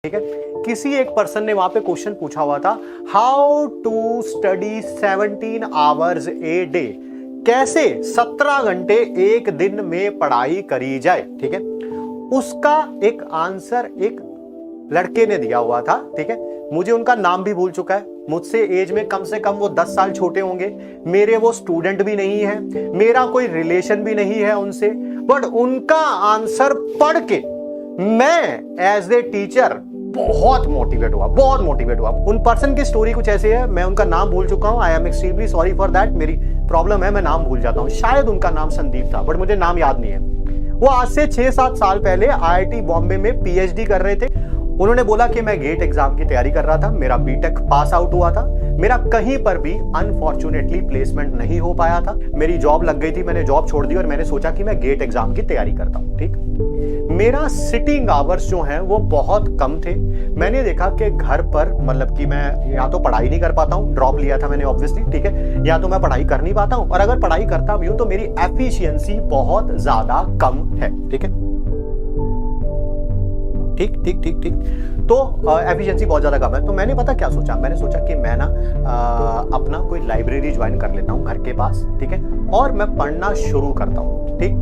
ठीक है। किसी एक पर्सन ने वहां पे क्वेश्चन पूछा हुआ था, how to study 17 hours a day, कैसे 17 घंटे एक दिन में पढ़ाई करी जाए। ठीक है, उसका एक आंसर एक लड़के ने दिया हुआ था। ठीक है, मुझे उनका नाम भी भूल चुका है, मुझसे एज में कम से कम वो 10 साल छोटे होंगे, मेरे वो स्टूडेंट भी नहीं है, मेरा कोई रिलेशन भी नहीं है उनसे, बट उनका आंसर पढ़ के मैं एज ए टीचर बहुत मोटिवेट हुआ। उन पर्सन की स्टोरी कुछ ऐसे है, मैं उनका नाम भूल चुका हूं, I am extremely sorry for that. मेरी प्रॉब्लम है, मैं नाम भूल जाता हूं। शायद उनका नाम संदीप था, बट मुझे नाम याद नहीं है। वो आज से 6-7 साल पहले आईआईटी बॉम्बे में पीएचडी कर रहे थे। उन्होंने बोला कि मैं गेट एग्जाम की तैयारी कर रहा था, मेरा बीटेक पास आउट हुआ था, मेरा कहीं पर भी अनफॉर्चुनेटली प्लेसमेंट नहीं हो पाया था, मेरी जॉब लग गई थी, मैंने जॉब छोड़ दी और मैंने सोचा कि मैं गेट एग्जाम की तैयारी करता हूं। ठीक, मेरा सिटिंग आवर्स जो हैं वो बहुत कम थे। मैंने देखा कि घर पर मतलब कि मैं या तो पढ़ाई नहीं कर पाता हूं, ड्रॉप लिया था मैंने ऑब्वियसली, ठीक है, या तो मैं पढ़ाई कर नहीं पाता हूं, और अगर पढ़ाई करता भी हूं तो मेरी एफिशिएंसी बहुत ज्यादा कम है। ठीक है, ठीक। तो एफिशिएंसी बहुत ज्यादा कम है। तो मैंने पता क्या सोचा, मैंने सोचा कि मैं ना अपना कोई लाइब्रेरी ज्वाइन कर लेता हूं घर के पास। ठीक है, और मैं पढ़ना शुरू करता हूं। ठीक,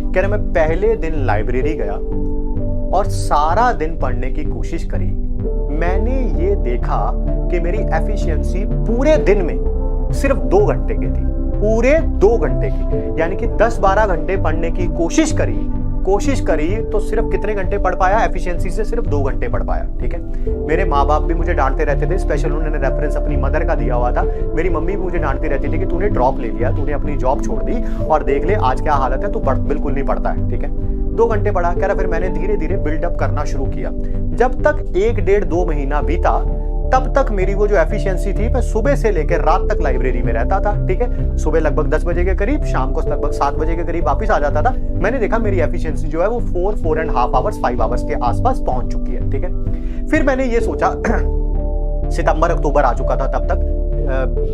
कह रहे मैं पहले दिन लाइब्रेरी गया और सारा दिन पढ़ने की कोशिश करी। मैंने ये देखा कि मेरी एफिशिएंसी पूरे दिन में सिर्फ 2 घंटे की थी, पूरे 2 घंटे की, यानी कि 10-12 घंटे पढ़ने की कोशिश करी तो सिर्फ कितने घंटे पढ़ पाया, एफिशिएंसी से सिर्फ 2 घंटे पढ़ पाया। ठीक है, मेरे माँ बाप भी मुझे डांटते रहते थे, स्पेशल उन्होंने रेफरेंस अपनी मदर का दिया हुआ था। मेरी मम्मी भी मुझे डांटती रहती थी कि तूने ड्रॉप ले लिया, तूने अपनी जॉब छोड़ दी और देख ले आज क्या हालत है, तू बिल्कुल नहीं पढ़ता है। ठीक है, 2 घंटे पढ़ा, कह रहा फिर मैंने धीरे धीरे बिल्डअप करना शुरू किया। जब तक 1-1.5-2 महीना बीता, तब तक मेरी वो जो एफिशिएंसी थी, मैं सुबह से लेकर रात तक लाइब्रेरी में रहता था। ठीक है, सुबह लगभग 10 बजे के करीब, शाम को लगभग 7 बजे के करीब वापस आ जाता था। मैंने देखा मेरी एफिशिएंसी जो है वो 4.5 आवर्स 5 आवर्स के आसपास पहुंच चुकी है। ठीक है, फिर मैंने ये सोचा सितंबर अक्टूबर आ चुका था तब तक,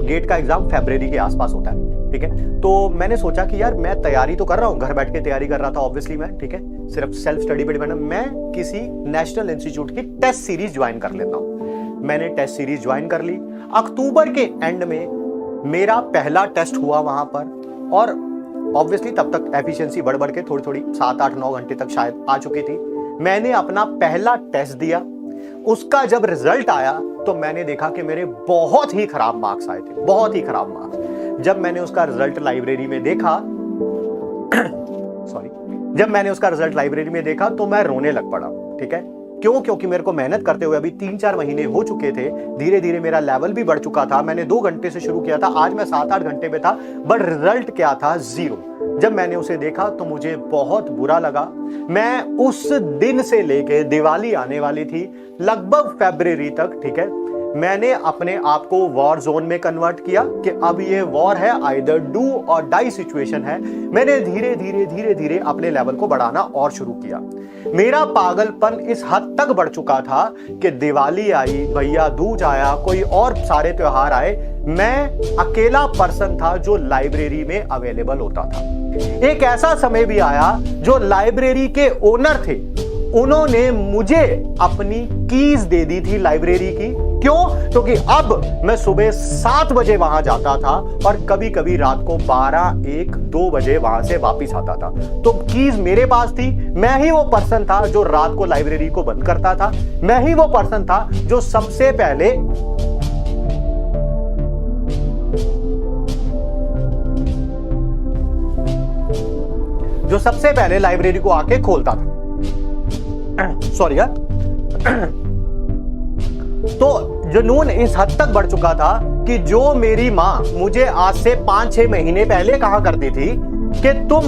गेट का एग्जाम फरवरी के आसपास होता है। ठीक है, तो मैंने सोचा कि यार मैं तैयारी तो कर रहा हूँ, घर बैठ के तैयारी कर रहा था ऑब्वियसली मैं। ठीक है, सिर्फ सेल्फ स्टडी पे डिपेंड, मैं किसी नेशनल इंस्टीट्यूट की टेस्ट सीरीज ज्वाइन कर लेता हूँ। मैंने टेस्ट सीरीज ज्वाइन कर ली। अक्टूबर के एंड में मेरा पहला टेस्ट हुआ वहां पर, और ऑब्वियसली तब तक एफिशिएंसी बढ़ के थोड़ी 7-8-9 घंटे तक शायद आ चुकी थी। मैंने अपना पहला टेस्ट दिया, उसका जब रिजल्ट आया तो मैंने देखा कि मेरे बहुत ही खराब मार्क्स आए थे, बहुत ही खराब मार्क्स। जब मैंने उसका रिजल्ट लाइब्रेरी में देखा तो मैं रोने लग पड़ा। ठीक है, क्यों? क्योंकि मेरे को मेहनत करते हुए अभी 3-4 महीने हो चुके थे, धीरे धीरे मेरा लेवल भी बढ़ चुका था। मैंने 2 घंटे से शुरू किया था, आज मैं 7-8 घंटे पे था, बट रिजल्ट क्या था? 0। जब मैंने उसे देखा तो मुझे बहुत बुरा लगा। मैं उस दिन से लेके दिवाली आने वाली थी लगभग फरवरी तक, ठीक है, मैंने अपने आप को वॉर जोन में कन्वर्ट किया कि अब ये वॉर है, आइदर डू और डाई सिचुएशन है। मैंने धीरे धीरे अपने लेवल को बढ़ाना और शुरू किया। मेरा पागलपन इस हद तक बढ़ चुका था कि दिवाली आई, भैया दूज आया, कोई और सारे त्योहार आए, मैं अकेला पर्सन था जो लाइब्रेरी में अवेलेबल होता था। एक ऐसा समय भी आया जो लाइब्रेरी के ओनर थे, उन्होंने मुझे अपनी कीज दे दी थी लाइब्रेरी की। क्यों? क्योंकि अब मैं सुबह 7 बजे वहां जाता था और कभी कभी रात को 12-1-2 बजे वहां से वापस आता था। तो कीज मेरे पास थी। मैं ही वो पर्सन था जो रात को लाइब्रेरी को बंद करता था। मैं ही वो पर्सन था जो सबसे पहले लाइब्रेरी को आके खोलता था। सॉरी यार। तो जुनून इस हद तक बढ़ चुका था कि जो मेरी मां मुझे आज से 5-6 महीने पहले कहा करती थी कि तुम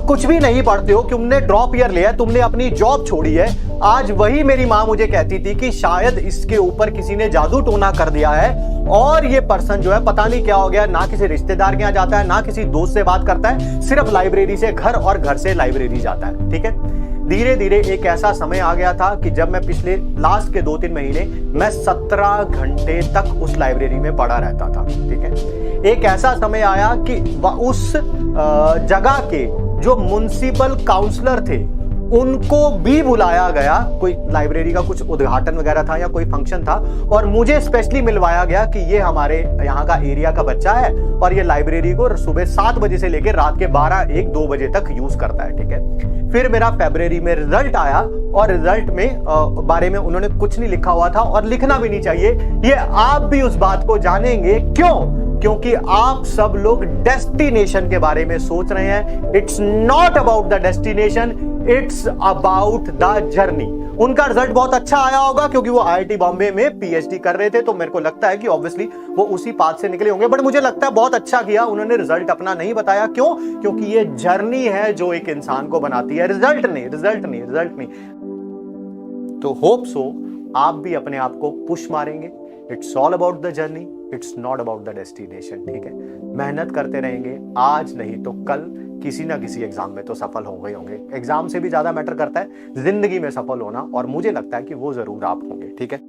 कुछ भी नहीं पढ़ते हो, तुमने ड्रॉप ईयर लिया है, तुमने अपनी जॉब छोड़ी है, आज वही मेरी मां मुझे कहती थी कि शायद इसके ऊपर किसी ने जादू टोना कर दिया है और ये पर्सन जो है पता नहीं क्या हो गया, ना किसी रिश्तेदार के यहाँ जाता है, ना किसी दोस्त से बात करता है, सिर्फ लाइब्रेरी से घर और घर से लाइब्रेरी जाता है। ठीक है, धीरे धीरे एक ऐसा समय आ गया था कि जब मैं पिछले लास्ट के 2-3 महीने मैं 17 घंटे तक उस लाइब्रेरी में पढ़ा रहता था। ठीक है, एक ऐसा समय आया कि उस जगह के जो म्युनिसिपल काउंसलर थे उनको भी बुलाया गया, कोई लाइब्रेरी का कुछ उद्घाटन वगैरह था या कोई फंक्शन था, और मुझे स्पेशली मिलवाया गया कि ये हमारे यहाँ का एरिया का बच्चा है और ये लाइब्रेरी को सुबह 7 बजे से लेकर रात के 12, 1, 2 बजे तक यूज करता है, ठीक है। फिर मेरा फरवरी में रिजल्ट आया और रिजल्ट में बारे में उन्होंने कुछ नहीं लिखा हुआ था, और लिखना भी नहीं चाहिए। ये आप भी उस बात को जानेंगे, क्यों? क्योंकि आप सब लोग डेस्टिनेशन के बारे में सोच रहे हैं। It's not about the destination, it's about the journey. उनका रिजल्ट बहुत अच्छा आया होगा क्योंकि वो आईआईटी बॉम्बे में पीएचडी कर रहे थे, तो मेरे को लगता है कि ऑब्वियसली वो उसी पाथ से निकले होंगे, बट मुझे लगता है बहुत अच्छा किया उन्होंने रिजल्ट अपना नहीं बताया। क्यों? क्योंकि ये जर्नी है जो एक इंसान को बनाती है, रिजल्ट नहीं। तो होप सो आप भी अपने आप को पुश मारेंगे। It's all about the journey, it's not about the destination, ठीक है। मेहनत करते रहेंगे, आज नहीं तो कल किसी ना किसी एग्जाम में तो सफल होंगे। एग्जाम से भी ज्यादा मैटर करता है जिंदगी में सफल होना, और मुझे लगता है कि वो जरूर आप होंगे, ठीक है।